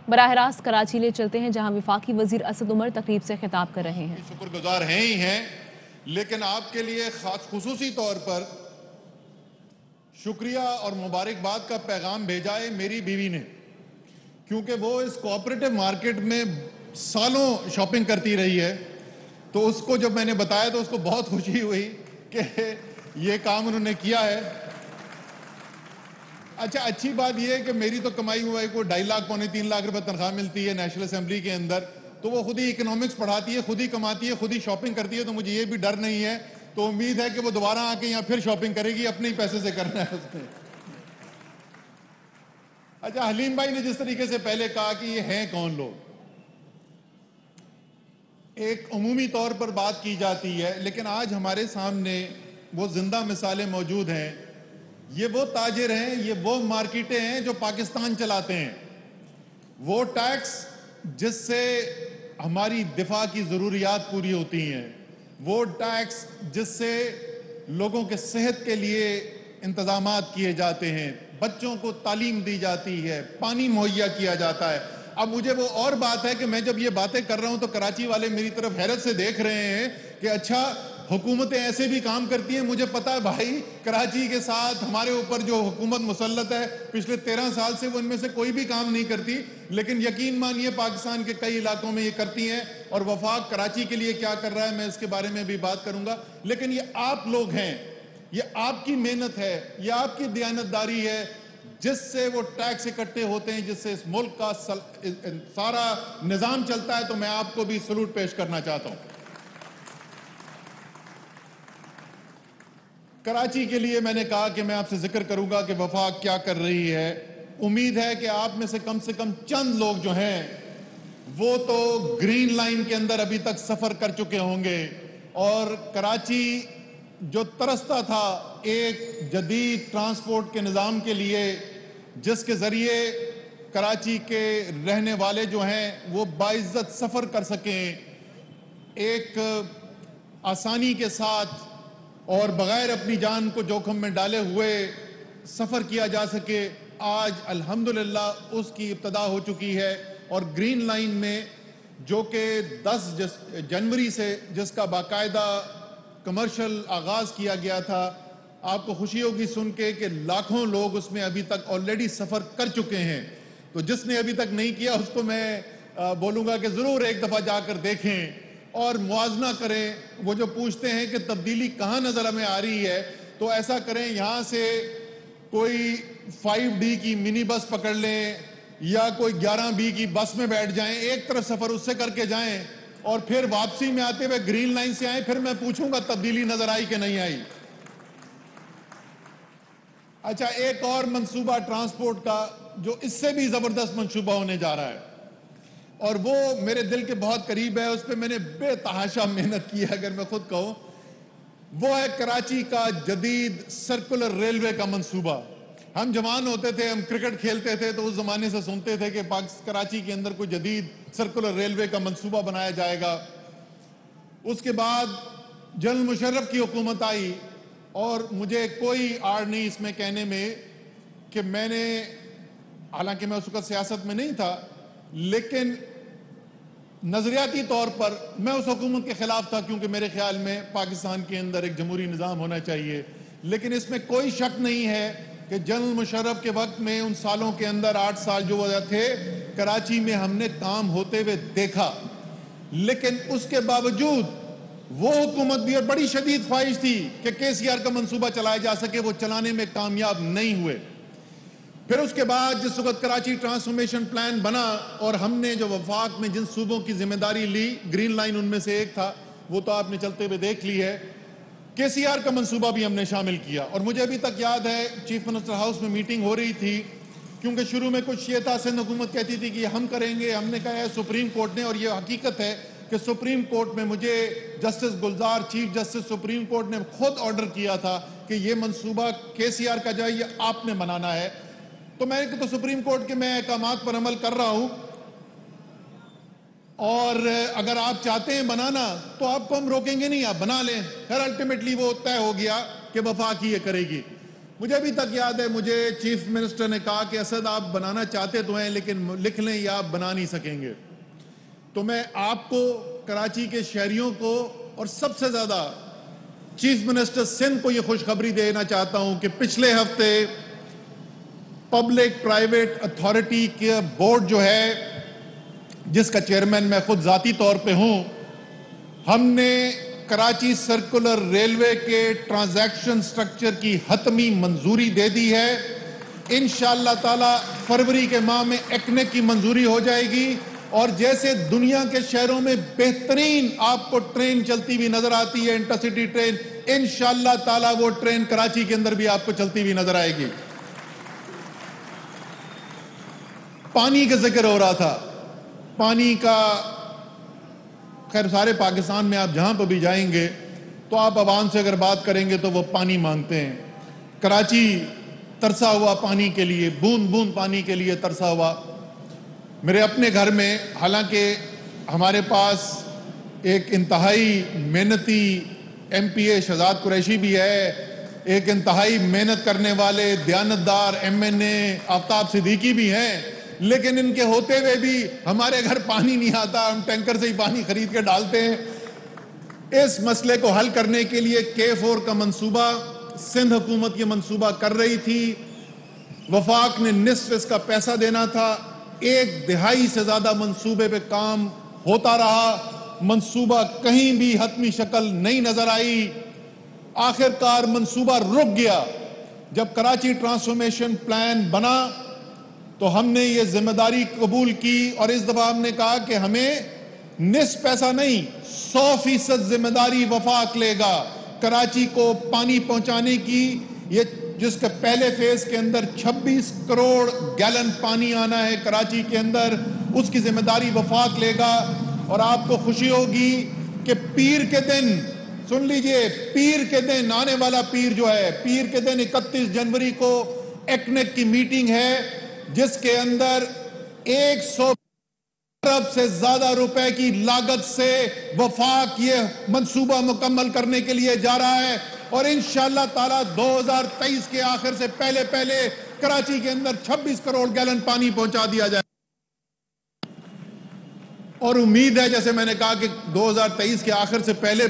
براہ راست کراچی لے چلتے ہیں جہاں وفاقی وزیر اسد عمر تقریب سے خطاب کر رہے ہیں۔ شکر گزار ہیں ہی ہیں، لیکن آپ کے لیے خصوصی طور پر شکریہ اور مبارکباد کا پیغام بھیجا ہے میری بیوی نے، کیونکہ وہ اس کوآپریٹو مارکیٹ میں سالوں شاپنگ کرتی رہی ہے، تو اس کو جب میں نے بتایا تو اس کو بہت خوشی ہوئی کہ یہ کام انہوں نے کیا ہے۔ اچھا، اچھی بات یہ ہے کہ میری تو کمائی ہوئی کو 2.5 لاکھ پونے 3 لاکھ روپے تنخواہ ملتی ہے نیشنل اسمبلی کے اندر، تو وہ خود ہی اکنامکس پڑھاتی ہے، خود ہی کماتی ہے، خود ہی شاپنگ کرتی ہے، تو مجھے یہ بھی ڈر نہیں ہے، تو امید ہے کہ وہ دوبارہ آ کے یہاں پھر شاپنگ کرے گی، اپنے ہی پیسے سے کرنا ہے اس نے۔ اچھا، حلیم بھائی نے جس طریقے سے پہلے کہا کہ یہ ہیں کون لوگ، ایک عمومی طور پر بات کی جاتی ہے، لیکن آج ہمارے سامنے وہ زندہ مثالیں موجود ہیں۔ یہ وہ تاجر ہیں، یہ وہ مارکیٹیں ہیں جو پاکستان چلاتے ہیں، وہ ٹیکس جس سے ہماری دفاع کی ضروریات پوری ہوتی ہیں، وہ ٹیکس جس سے لوگوں کے صحت کے لیے انتظامات کیے جاتے ہیں، بچوں کو تعلیم دی جاتی ہے، پانی مہیا کیا جاتا ہے۔ اب مجھے وہ اور بات ہے کہ میں جب یہ باتیں کر رہا ہوں تو کراچی والے میری طرف حیرت سے دیکھ رہے ہیں کہ اچھا حکومتیں ایسے بھی کام کرتی ہیں۔ مجھے پتا ہے بھائی، کراچی کے ساتھ ہمارے اوپر جو حکومت مسلط ہے پچھلے 13 سال سے، وہ ان میں سے کوئی بھی کام نہیں کرتی، لیکن یقین مانیے پاکستان کے کئی علاقوں میں یہ کرتی ہیں، اور وفاق کراچی کے لیے کیا کر رہا ہے میں اس کے بارے میں بھی بات کروں گا۔ لیکن یہ آپ لوگ ہیں، یہ آپ کی محنت ہے، یہ آپ کی دیانتداری ہے، جس سے وہ ٹیکس اکٹھے ہوتے ہیں، جس سے اس ملک کا سارا نظام چلتا ہے۔ تو میں آپ کو بھی سلوٹ پیش کرنا چاہتا ہوں۔ کراچی کے لیے میں نے کہا کہ میں آپ سے ذکر کروں گا کہ وفاق کیا کر رہی ہے۔ امید ہے کہ آپ میں سے کم چند لوگ جو ہیں وہ تو گرین لائن کے اندر ابھی تک سفر کر چکے ہوں گے، اور کراچی جو ترستا تھا ایک جدید ٹرانسپورٹ کے نظام کے لیے، جس کے ذریعے کراچی کے رہنے والے جو ہیں وہ باعزت سفر کر سکیں، ایک آسانی کے ساتھ اور بغیر اپنی جان کو جوخم میں ڈالے ہوئے سفر کیا جا سکے، آج الحمدللہ اس کی ابتدا ہو چکی ہے۔ اور گرین لائن میں جو کہ 10 جنوری سے جس کا باقاعدہ کمرشل آغاز کیا گیا تھا، آپ کو خوشی ہوگی سن کے کہ لاکھوں لوگ اس میں ابھی تک آلریڈی سفر کر چکے ہیں۔ تو جس نے ابھی تک نہیں کیا اس کو میں بولوں گا کہ ضرور ایک دفعہ جا کر دیکھیں اور موازنہ کریں۔ وہ جو پوچھتے ہیں کہ تبدیلی کہاں نظر ہمیں آ رہی ہے، تو ایسا کریں، یہاں سے کوئی 5D کی منی بس پکڑ لیں یا کوئی 11B کی بس میں بیٹھ جائیں، ایک طرف سفر اس سے کر کے جائیں، اور پھر واپسی میں آتے ہوئے گرین لائن سے آئیں، پھر میں پوچھوں گا تبدیلی نظر آئی کہ نہیں آئی۔ اچھا، ایک اور منصوبہ ٹرانسپورٹ کا جو اس سے بھی زبردست منصوبہ ہونے جا رہا ہے، اور وہ میرے دل کے بہت قریب ہے، اس پہ میں نے بے تحاشا محنت کی ہے اگر میں خود کہوں، وہ ہے کراچی کا جدید سرکولر ریلوے کا منصوبہ۔ ہم جوان ہوتے تھے، ہم کرکٹ کھیلتے تھے، تو اس زمانے سے سنتے تھے کہ کراچی کے اندر کوئی جدید سرکولر ریلوے کا منصوبہ بنایا جائے گا۔ اس کے بعد جنرل مشرف کی حکومت آئی، اور مجھے کوئی آڑ نہیں اس میں کہنے میں کہ میں نے، حالانکہ میں اس وقت سیاست میں نہیں تھا، لیکن نظریاتی طور پر میں اس حکومت کے خلاف تھا، کیونکہ میرے خیال میں پاکستان کے اندر ایک جمہوری نظام ہونا چاہیے۔ لیکن اس میں کوئی شک نہیں ہے کہ جنرل مشرف کے وقت میں ان سالوں کے اندر 8 سال جو وجہ تھے کراچی میں ہم نے کام ہوتے ہوئے دیکھا، لیکن اس کے باوجود وہ حکومت بھی اور بڑی شدید خواہش تھی کہ KCR کا منصوبہ چلایا جا سکے، وہ چلانے میں کامیاب نہیں ہوئے۔ پھر اس کے بعد جس وقت کراچی ٹرانسفارمیشن پلان بنا اور ہم نے جو وفاق میں جن صوبوں کی ذمہ داری لی، گرین لائن ان میں سے ایک تھا، وہ تو آپ نے چلتے ہوئے دیکھ لی ہے، KCR کا منصوبہ بھی ہم نے شامل کیا۔ اور مجھے ابھی تک یاد ہے چیف منسٹر ہاؤس میں میٹنگ ہو رہی تھی، کیونکہ شروع میں کچھ یہ تھا، سندھ حکومت کہتی تھی کہ ہم کریں گے، ہم نے کہا ہے سپریم کورٹ نے، اور یہ حقیقت ہے کہ سپریم کورٹ میں مجھے جسٹس گلزار، چیف جسٹس سپریم کورٹ نے خود آرڈر کیا تھا کہ یہ منصوبہ KCR کا جائے، یہ آپ نے بنانا ہے۔ تو میں تو سپریم کورٹ کے میں احکامات پر عمل کر رہا ہوں، اور اگر آپ چاہتے ہیں بنانا تو آپ کو ہم روکیں گے نہیں، آپ بنا لیں۔ پھر الٹیمیٹلی وہ طے ہو گیا کہ وفاق ہی یہ کرے گی۔ مجھے ابھی تک یاد ہے، مجھے چیف منسٹر نے کہا کہ اسد آپ بنانا چاہتے تو ہیں لیکن لکھ لیں یا آپ بنا نہیں سکیں گے۔ تو میں آپ کو، کراچی کے شہریوں کو اور سب سے زیادہ چیف منسٹر سندھ کو یہ خوشخبری دینا چاہتا ہوں کہ پچھلے ہفتے پبلک پرائیویٹ اتھارٹی کے بورڈ جو ہے، جس کا چیئرمین میں خود ذاتی طور پہ ہوں، ہم نے کراچی سرکولر ریلوے کے ٹرانزیکشن سٹرکچر کی حتمی منظوری دے دی ہے۔ انشاءاللہ تعالی فروری کے ماہ میں ایکنیک کی منظوری ہو جائے گی، اور جیسے دنیا کے شہروں میں بہترین آپ کو ٹرین چلتی ہوئی نظر آتی ہے، انٹرسٹی ٹرین، انشاءاللہ تعالی وہ ٹرین کراچی کے اندر بھی آپ کو چلتی ہوئی نظر آئے گی۔ پانی کا ذکر ہو رہا تھا، پانی کا، خیر سارے پاکستان میں آپ جہاں پہ بھی جائیں گے تو آپ عوام سے اگر بات کریں گے تو وہ پانی مانگتے ہیں۔ کراچی ترسا ہوا پانی کے لیے، بوند بوند پانی کے لیے ترسا ہوا۔ میرے اپنے گھر میں، حالانکہ ہمارے پاس ایک انتہائی محنتی ایم پی اے شہزاد قریشی بھی ہے، ایک انتہائی محنت کرنے والے دیانتدار ایم این اے آفتاب صدیقی بھی ہیں، لیکن ان کے ہوتے ہوئے بھی ہمارے گھر پانی نہیں آتا، ہم ٹینکر سے ہی پانی خرید کے ڈالتے ہیں۔ اس مسئلے کو حل کرنے کے لیے K4 کا منصوبہ سندھ حکومت یہ منصوبہ کر رہی تھی، وفاق نے نصف اس کا پیسہ دینا تھا، 1/2 سے زیادہ منصوبے پہ کام ہوتا رہا، منصوبہ کہیں بھی حتمی شکل نہیں نظر آئی، آخر کار منصوبہ رک گیا۔ جب کراچی ٹرانسفارمیشن پلان بنا تو ہم نے یہ ذمہ داری قبول کی، اور اس دفعہ ہم نے کہا کہ ہمیں نصف پیسہ نہیں، 100% ذمہ داری وفاق لے گا کراچی کو پانی پہنچانے کی۔ یہ جس کے پہلے فیز کے اندر 26 کروڑ گیلن پانی آنا ہے کراچی کے اندر، اس کی ذمہ داری وفاق لے گا۔ اور آپ کو خوشی ہوگی کہ پیر کے دن، سن لیجئے، پیر کے دن، آنے والا پیر جو ہے، پیر کے دن 31 جنوری کو ایکنیک کی میٹنگ ہے، جس کے اندر 100 ارب سے زیادہ روپے کی لاگت سے وفاق یہ منصوبہ مکمل کرنے کے لیے جا رہا ہے، اور انشاءاللہ تعالی 2023 کے آخر سے پہلے کراچی کے اندر 26 کروڑ گیلن پانی پہنچا دیا جائے، اور امید ہے جیسے میں نے کہا کہ 2023 کے آخر سے پہلے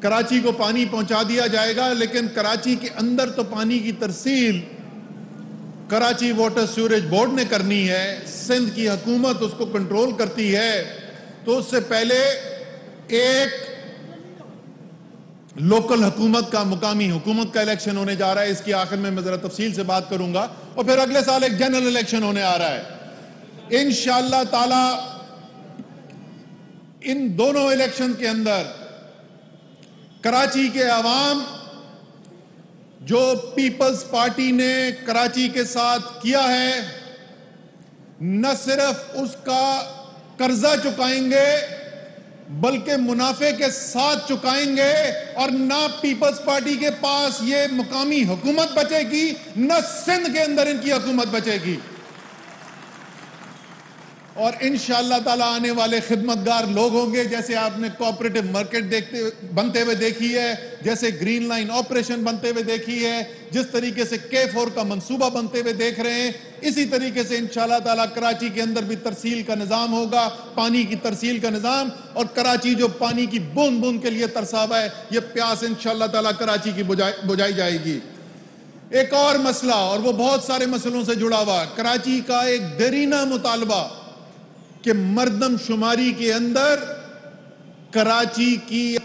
کراچی کو پانی پہنچا دیا جائے گا۔ لیکن کراچی کے اندر تو پانی کی ترسیل کراچی واٹر سیوریج بورڈ نے کرنی ہے، سندھ کی حکومت اس کو کنٹرول کرتی ہے، تو اس سے پہلے ایک لوکل حکومت کا، مقامی حکومت کا الیکشن ہونے جا رہا ہے۔ اس کی آخر میں ذرا تفصیل سے بات کروں گا، اور پھر اگلے سال ایک جنرل الیکشن ہونے آ رہا ہے انشاءاللہ تعالی۔ ان دونوں الیکشن کے اندر کراچی کے عوام، جو پیپلز پارٹی نے کراچی کے ساتھ کیا ہے، نہ صرف اس کا قرضہ چکائیں گے بلکہ منافع کے ساتھ چکائیں گے، اور نہ پیپلز پارٹی کے پاس یہ مقامی حکومت بچے گی، نہ سندھ کے اندر ان کی حکومت بچے گی۔ اور انشاءاللہ تعالی آنے والے خدمتگار لوگ ہوں گے، جیسے آپ نے کوآپریٹو مارکیٹ بنتے ہوئے دیکھی ہے، جیسے گرین لائن آپریشن بنتے ہوئے دیکھی ہے، جس طریقے سے K4 کا منصوبہ بنتے ہوئے دیکھ رہے ہیں، اسی طریقے سے انشاءاللہ تعالی کراچی کے اندر بھی ترسیل کا نظام ہوگا، پانی کی ترسیل کا نظام، اور کراچی جو پانی کی بوند بوند کے لیے ترسا ہوا ہے، یہ پیاس انشاءاللہ تعالی کراچی کی بجھائی جائے گی۔ ایک اور مسئلہ، اور وہ بہت سارے مسئلوں سے جڑا ہوا، کراچی کا ایک دیرینہ مطالبہ کہ مردم شماری کے اندر کراچی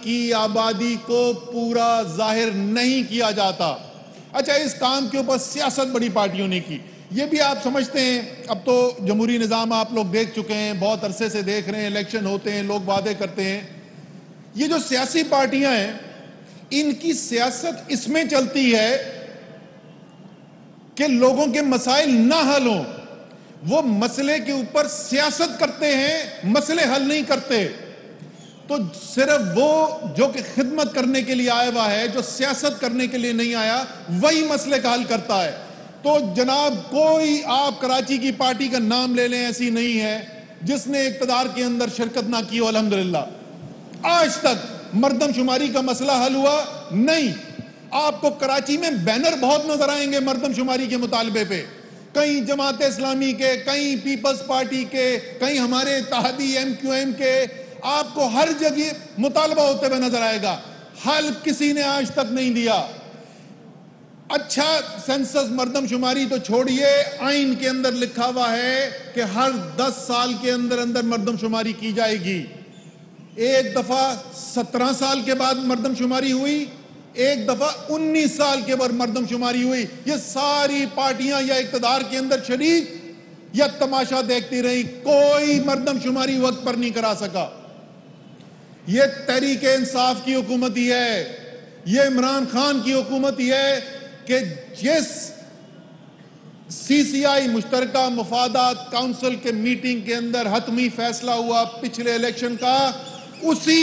کی آبادی کو پورا ظاہر نہیں کیا جاتا۔ اچھا، اس کام کے اوپر سیاست بڑی پارٹیوں نے کی، یہ بھی آپ سمجھتے ہیں، اب تو جمہوری نظام آپ لوگ دیکھ چکے ہیں، بہت عرصے سے دیکھ رہے ہیں، الیکشن ہوتے ہیں، لوگ وعدے کرتے ہیں۔ یہ جو سیاسی پارٹیاں ہیں، ان کی سیاست اس میں چلتی ہے کہ لوگوں کے مسائل نہ حل ہوں، وہ مسئلے کے اوپر سیاست کرتے ہیں، مسئلے حل نہیں کرتے۔ تو صرف وہ جو کہ خدمت کرنے کے لیے آیا ہوا ہے، جو سیاست کرنے کے لیے نہیں آیا، وہی مسئلے کا حل کرتا ہے۔ تو جناب، کوئی آپ کراچی کی پارٹی کا نام لے لیں، ایسی نہیں ہے جس نے اقتدار کے اندر شرکت نہ کی ہو۔ الحمدللہ آج تک مردم شماری کا مسئلہ حل ہوا نہیں۔ آپ کو کراچی میں بینر بہت نظر آئیں گے مردم شماری کے مطالبے پہ، کہیں جماعت اسلامی کے، کہیں پیپلز پارٹی کے، کہیں ہمارے اتحادی MQM کے، آپ کو ہر جگہ مطالبہ ہوتے ہوئے نظر آئے گا۔ حل کسی نے آج تک نہیں دیا۔ اچھا سینسس مردم شماری تو چھوڑیے، آئین کے اندر لکھا ہوا ہے کہ ہر 10 سال کے اندر اندر مردم شماری کی جائے گی۔ ایک دفعہ 17 سال کے بعد مردم شماری ہوئی، ایک دفعہ 19 سال کے بعد مردم شماری ہوئی۔ یہ ساری پارٹیاں یا اقتدار کے اندر شریک یا تماشا دیکھتی رہی، کوئی مردم شماری وقت پر نہیں کرا سکا۔ یہ تحریک انصاف کی حکومت ہی ہے، یہ عمران خان کی حکومت ہی ہے کہ جس CCI مشترکہ مفادات کونسل کے میٹنگ کے اندر حتمی فیصلہ ہوا پچھلے الیکشن کا، اسی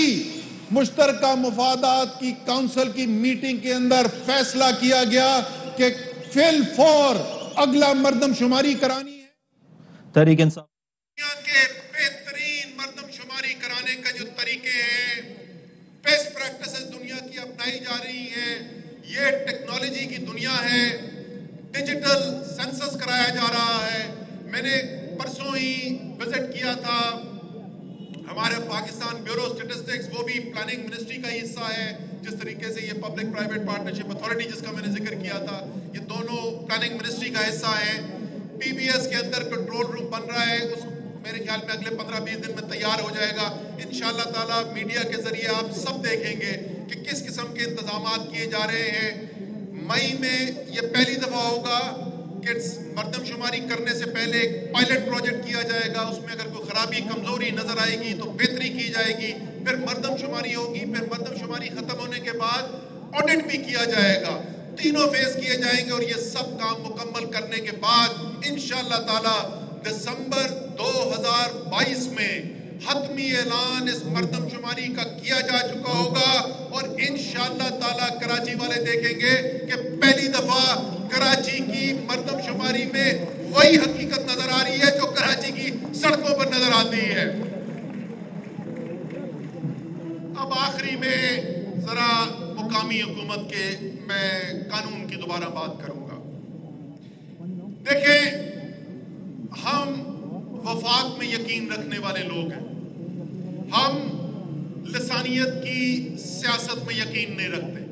مشترکہ مفادات کی کونسل کی میٹنگ کے اندر فیصلہ کیا گیا کہ فی الفور اگلا مردم شماری کرانی ہے۔ تحریک انصاف دنیا کے بہترین مردم شماری کرانے کا جو طریقے ہیں، بیسٹ پریکٹسز دنیا کی اپنائی جا رہی ہیں، یہ ٹیکنالوجی کی دنیا ہے، ڈیجیٹل سینسس کرایا جا رہا ہے۔ میں نے پرسوں ہی وزٹ کیا تھا ہمارے پاکستان بیورو اسٹیٹسٹکس، وہ بھی پلاننگ منسٹری کا ہی حصہ ہے، جس طریقے سے یہ پبلک پرائیویٹ پارٹنرشپ اتھارٹی جس کا میں نے ذکر کیا تھا، یہ دونوں پلاننگ منسٹری کا حصہ ہے۔ PBS کے اندر کنٹرول روم بن رہا ہے، اس میرے خیال میں اگلے 15-20 دن میں تیار ہو جائے گا۔ انشاءاللہ تعالیٰ میڈیا کے ذریعے آپ سب دیکھیں گے کہ کس قسم کے انتظامات کیے جا رہے ہیں۔ مئی میں یہ پہلی دفعہ ہوگا کہ مردم شماری کرنے سے پہلے ایک پائلٹ پروجیکٹ کیا جائے گا، اس میں اگر کوئی خرابی کمزوری نظر آئے گی تو بہتری کی جائے گی، پھر مردم شماری ہوگی، پھر مردم شماری ختم ہونے کے بعد آڈٹ بھی کیا جائے گا، تینوں فیز کیے جائیں گے، اور یہ سب کام مکمل کرنے کے بعد انشاءاللہ تعالی دسمبر 2022 میں حتمی اعلان اس مردم شماری کا کیا جا چکا ہوگا، اور انشاءاللہ تعالی کراچی والے دیکھیں گے کہ پہلی دفعہ کراچی کی مردم شماری میں وہی حقیقت نظر آ رہی ہے جو کراچی کی سڑکوں پر نظر آتی ہے۔ اب آخری میں ذرا مقامی حکومت کے میں قانون کی دوبارہ بات کروں گا۔ دیکھیں، ہم وفاق میں یقین رکھنے والے لوگ ہیں، ہم لسانیت کی سیاست میں یقین نہیں رکھتے۔